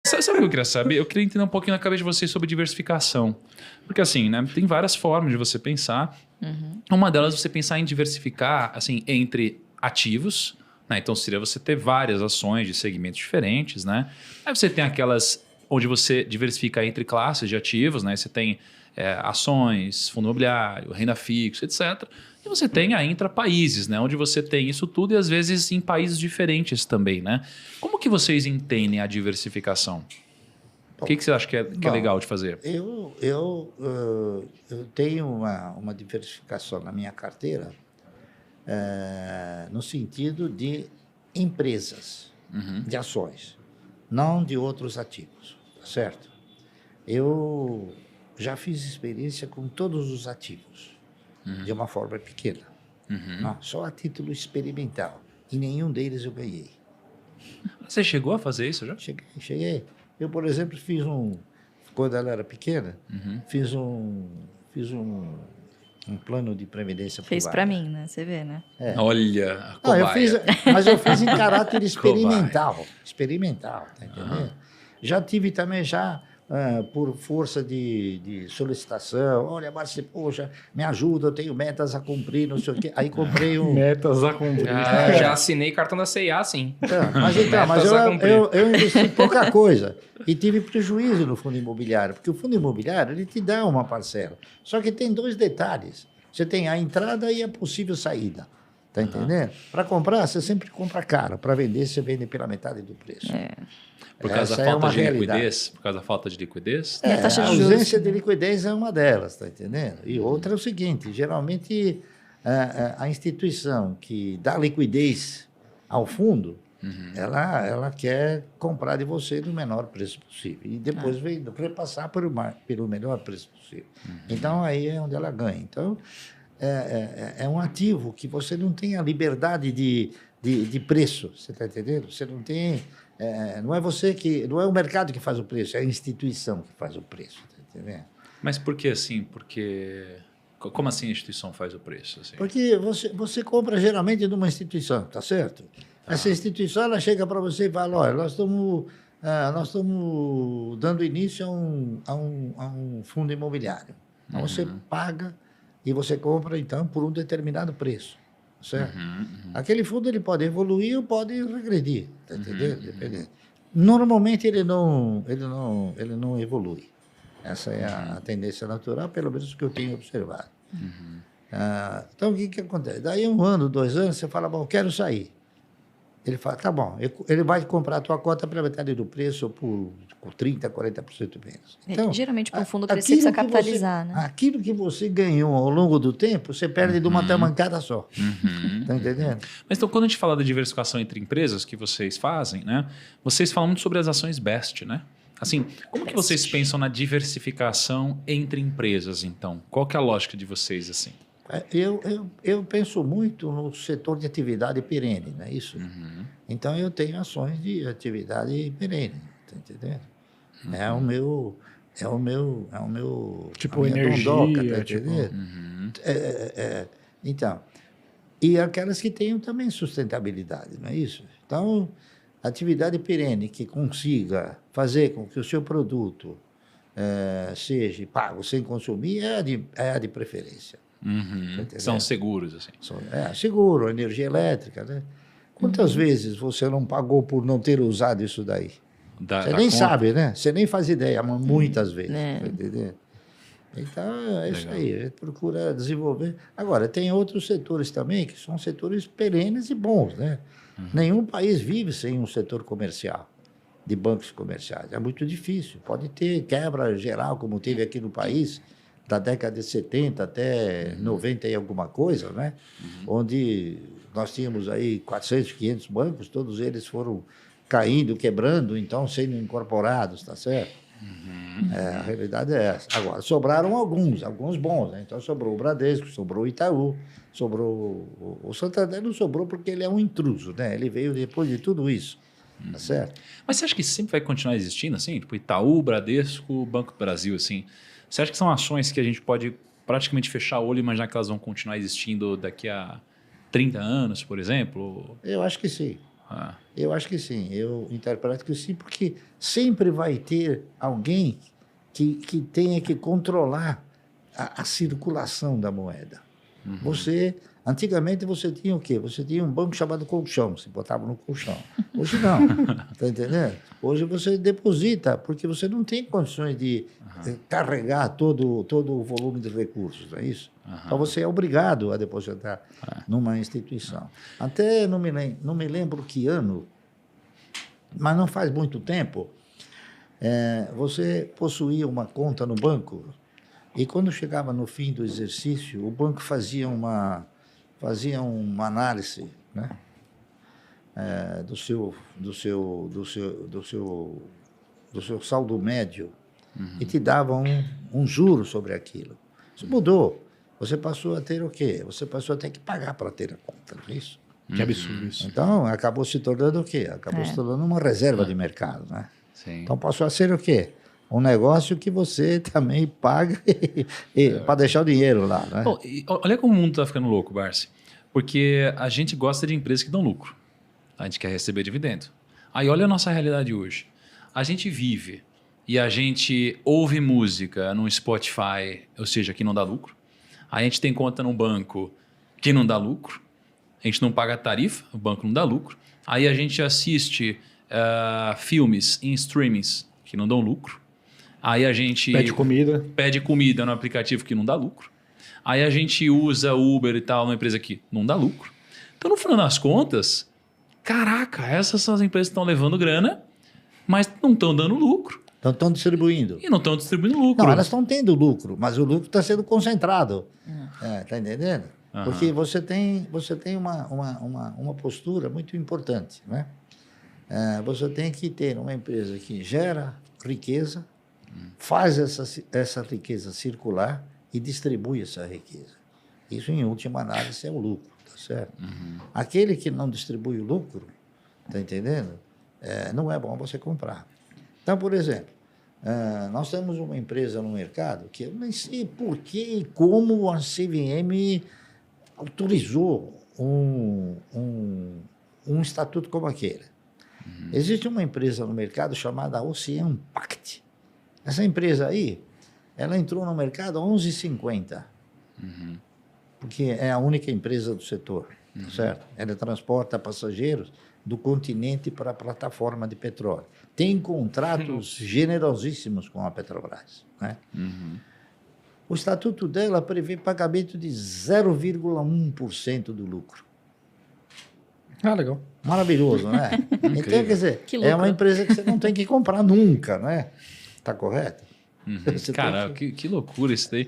Sabe o que eu queria saber? Eu queria entender um pouquinho na cabeça de vocês sobre diversificação. Porque assim, né, tem várias formas de você pensar. Uma delas é você pensar em diversificar assim, entre ativos, né? Então seria você ter várias ações de segmentos diferentes, né? Aí você tem aquelas onde você diversifica entre classes de ativos, né? Você tem ações, fundo imobiliário, renda fixa, etc. E você tem a intra-países, né? Onde você tem isso tudo e às vezes em países diferentes também, né? Como que vocês entendem a diversificação? O que você acha que é legal de fazer? Eu tenho uma diversificação na minha carteira no sentido de empresas, de ações, não de outros ativos, tá certo? Eu já fiz experiência com todos os ativos, de uma forma pequena, só a título experimental. E nenhum deles eu ganhei. Você chegou a fazer isso já? Cheguei. Eu, por exemplo, fiz quando ela era pequena, fiz um plano de previdência privada. Fez para mim, né? Você vê, né? Olha, a cobaia. Mas eu fiz em caráter experimental. Experimental, tá entendendo? Já tive também, por força de solicitação, olha, Márcio, poxa, me ajuda, eu tenho metas a cumprir, não sei o quê. Aí comprei Metas a cumprir. Já assinei cartão da C&A, sim. Mas eu investi pouca coisa e tive prejuízo no fundo imobiliário, porque o fundo imobiliário ele te dá uma parcela. Só que tem 2 detalhes. Você tem a entrada e a possível saída. Tá entendendo? Para comprar, você sempre compra caro. Para vender, você vende pela metade do preço. Por causa da falta de liquidez? Por causa da falta de liquidez? A ausência de liquidez é uma delas, tá entendendo? E outra é o seguinte, geralmente a instituição que dá liquidez ao fundo, ela quer comprar de você no menor preço possível. E depois vem passar pelo melhor preço possível. Então, aí é onde ela ganha. Então, é um ativo que você não tem a liberdade de preço, você está entendendo? Você não tem... não é o mercado que faz o preço, é a instituição que faz o preço, tá entendendo? Mas por que assim? Como assim a instituição faz o preço? Assim? Porque você compra geralmente de uma instituição, tá certo? Essa instituição ela chega para você e fala, olha, nós estamos dando início a um fundo imobiliário. Então você paga e você compra então por um determinado preço. Certo? Aquele fundo ele pode evoluir ou pode regredir, tá entendendo? Dependendo. Normalmente ele não evolui. Essa é a tendência natural, pelo menos que eu tenho observado. Então o que acontece? Daí 1 ano, 2 anos, você fala, bom, eu quero sair. Ele fala, tá bom, ele vai comprar a tua cota pela metade do preço ou por 30%, 40% menos. Então, geralmente, para o fundo crescer, precisa capitalizar, né? Aquilo que você ganhou ao longo do tempo, você perde de uma tamancada só. Tá entendendo? Mas então, quando a gente fala da diversificação entre empresas que vocês fazem, né? Vocês falam muito sobre as ações BEST, né? Assim, como que vocês pensam na diversificação entre empresas, então? Qual que é a lógica de vocês, assim? Eu penso muito no setor de atividade perene, não é isso? Então, eu tenho ações de atividade perene, tá entendendo? É o meu tipo energia, dondoca, tá entendendo? Então, e aquelas que tenham também sustentabilidade, não é isso? Então, atividade perene que consiga fazer com que o seu produto seja pago sem consumir é a de preferência. São seguros, assim. Seguro, energia elétrica, né? Quantas vezes você não pagou por não ter usado isso daí? Você nem sabe, né? Você nem faz ideia, mas muitas vezes. Tá entendendo? Então, é isso aí. A gente procura desenvolver. Agora, tem outros setores também que são setores perenes e bons, né? Nenhum país vive sem um setor comercial, de bancos comerciais. É muito difícil. Pode ter quebra geral, como teve aqui no país, da década de 70 até 90 e alguma coisa, né? Onde nós tínhamos aí 400, 500 bancos, todos eles foram caindo, quebrando, então sendo incorporados, tá certo? A realidade é essa. Agora, sobraram alguns bons, né? Então sobrou o Bradesco, sobrou o Itaú, sobrou o Santander, não sobrou porque ele é um intruso, né? Ele veio depois de tudo isso, tá certo? Mas você acha que sempre vai continuar existindo, assim? Tipo Itaú, Bradesco, Banco do Brasil, assim? Você acha que são ações que a gente pode praticamente fechar o olho e imaginar que elas vão continuar existindo daqui a 30 anos, por exemplo? Eu acho que sim. Eu acho que sim, eu interpreto que sim, porque sempre vai ter alguém que tenha que controlar a circulação da moeda. Antigamente você tinha o quê? Você tinha um banco chamado colchão, você botava no colchão. Hoje não, tá entendendo? Hoje você deposita, porque você não tem condições de carregar todo o volume de recursos, não é isso? Então você é obrigado a depositar numa instituição. Até não me lembro que ano, mas não faz muito tempo, você possuía uma conta no banco e quando chegava no fim do exercício, o banco fazia uma análise, né, do seu saldo médio e te dava um juro sobre aquilo. Isso mudou. Você passou a ter o quê? Você passou a ter que pagar para ter a conta, não é isso? Que absurdo isso. Então, acabou se tornando o quê? Acabou se tornando uma reserva de mercado, né? Sim. Então, passou a ser o quê? Um negócio que você também paga para deixar o dinheiro lá, né? Bom, olha como o mundo está ficando louco, Barsi. Porque a gente gosta de empresas que dão lucro. A gente quer receber dividendo. Aí olha a nossa realidade hoje. A gente vive e a gente ouve música no Spotify, ou seja, que não dá lucro. A gente tem conta no banco que não dá lucro. A gente não paga tarifa, o banco não dá lucro. Aí a gente assiste filmes em streamings que não dão lucro. Aí a gente... Pede comida no aplicativo que não dá lucro. Aí a gente usa Uber e tal numa empresa que não dá lucro. Então, no final das contas, caraca, essas são as empresas que estão levando grana, mas não estão dando lucro. Então, estão distribuindo. E não estão distribuindo lucro. Não, elas estão tendo lucro, mas o lucro está sendo concentrado. Tá entendendo? Porque você tem uma postura muito importante, né? Você tem que ter uma empresa que gera riqueza, faz essa riqueza circular e distribui essa riqueza. Isso, em última análise, é o lucro, tá certo? Aquele que não distribui o lucro, tá entendendo? Não é bom você comprar. Então, por exemplo, nós temos uma empresa no mercado que eu nem sei por que e como a CVM autorizou um estatuto como aquele. Existe uma empresa no mercado chamada Ocean Pact. Essa empresa aí, ela entrou no mercado a 11,50, porque é a única empresa do setor, certo? Ela transporta passageiros do continente para a plataforma de petróleo. Tem contratos generosíssimos com a Petrobras, né? O estatuto dela prevê pagamento de 0,1% do lucro. Legal. Maravilhoso, né? Então, quer dizer, é uma empresa que você não tem que comprar nunca, né? Tá correto? Cara, que loucura isso daí.